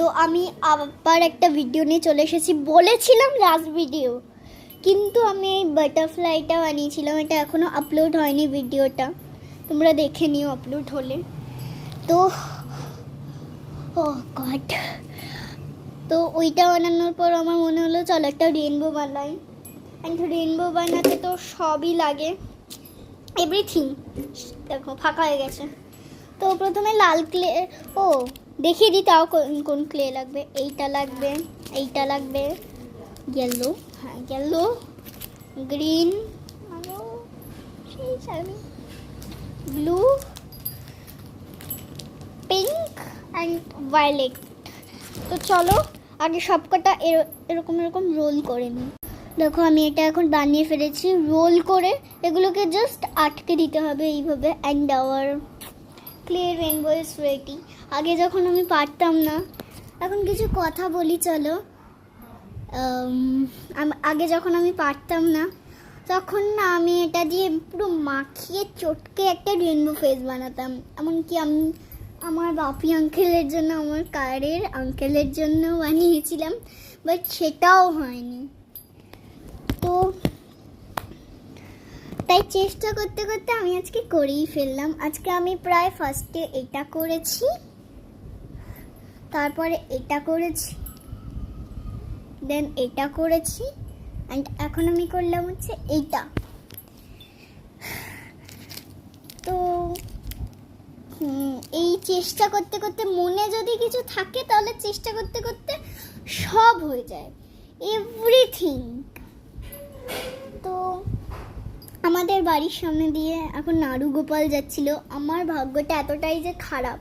তো আমি আবার একটা ভিডিও নিয়ে চলে এসেছি, বলেছিলাম লাস্ট ভিডিও, কিন্তু আমি এই বাটারফ্লাইটা বানিয়েছিলাম, এটা এখনও আপলোড হয়নি ভিডিওটা, তোমরা দেখে নিও আপলোড হলে। তো ও গড, তো ওইটা বানানোর পর আমার মনে হলো চলো একটা রেনবো বানাই। অ্যান্ড রেনবো বানাতে তো সবই লাগে, এভরিথিং। দেখো ফাঁকা হয়ে গেছে। তো প্রথমে লাল ক্লে, ও দেখিয়ে দিই তাও কোন ক্লে লাগবে। এইটা লাগবে, এইটা লাগবে, ইয়েলো, হ্যাঁ ইয়েলো, গ্রিন, আরও সেই সবই, ব্লু, পিঙ্ক অ্যান্ড ভায়োলেট। তো চলো আগে সব কটা এরকম এরকম রোল করে নিই। দেখো আমি এটা এখন বানিয়ে ফেলেছি, রোল করে এগুলোকে জাস্ট আটকে দিতে হবে এইভাবে। And our clay rainbow is ready. আগে যখন আমি পারতাম না, এখন কিছু কথা বলি চলো। আগে যখন আমি পারতাম না, তখন না আমি এটা দিয়ে পুরো মাখিয়ে চটকে একটা রেনবো ফেস বানাতাম। এমনকি আমি আমার বাপি আঙ্কেলের জন্য, আমার কারের আঙ্কেলের জন্য বানিয়েছিলাম, বাট সেটাও হয়নি। তো তাই চেষ্টা করতে করতে আমি আজকে করেই ফেললাম। আজকে আমি প্রায় ফার্স্টে এটা করেছি, তারপরে এটা করেছি, দেন এটা করেছি, অ্যান্ড এখন আমি করলাম হচ্ছে এইটা। তো এই চেষ্টা করতে করতে মনে যদি কিছু থাকে তাহলে চেষ্টা করতে করতে সব হয়ে যায়, এভরিথিং। তো আমাদের বাড়ির সামনে দিয়ে এখন নাড়ু গোপাল যাচ্ছিল। আমার ভাগ্যটা এতটাই যে খারাপ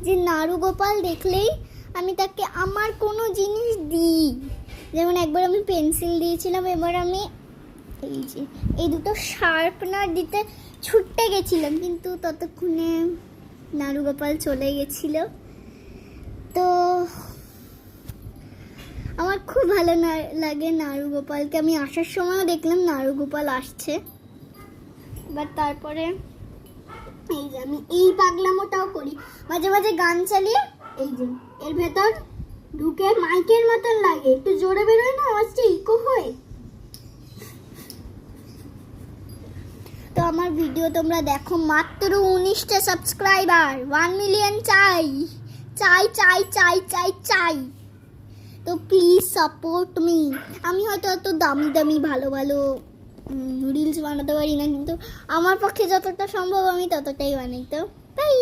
যে নাড়ু গোপাল দেখলেই আমি তাকে আমার কোনো জিনিস দিই। যেমন একবার আমি পেন্সিল দিয়েছিলাম, এবার আমি এই যে এই দুটো শার্পনার দিতে ছুটতে গেছিলাম, কিন্তু ততক্ষণে নাড়ু গোপাল চলে গেছিল। তো আমার খুব ভালো লাগে নাড়ু গোপালকে। আমি আসার সময়ও দেখলাম নাড়ু গোপাল আসছে। এবার তারপরে এই যে আমি এই পাগলামোটাও করি, মাঝে মাঝে গান চালিয়ে এই যে এর ভেতর ঢুকে মাইকের মতন লাগে, একটু জোরে বেরোয় না আওয়াজটা ইকো হয়ে। তো আমার ভিডিও তোমরা দেখো, মাত্র 19টা সাবস্ক্রাইবার, 1 মিলিয়ন চাই চাই চাই চাই চাই চাই। তো প্লিজ সাপোর্ট মি। আমি হয়তো অত দামি দামি ভালো ভালো রিলস বানাতে পারি না, কিন্তু আমার পক্ষে যতটা সম্ভব আমি ততটাই বানাই। তো বাই।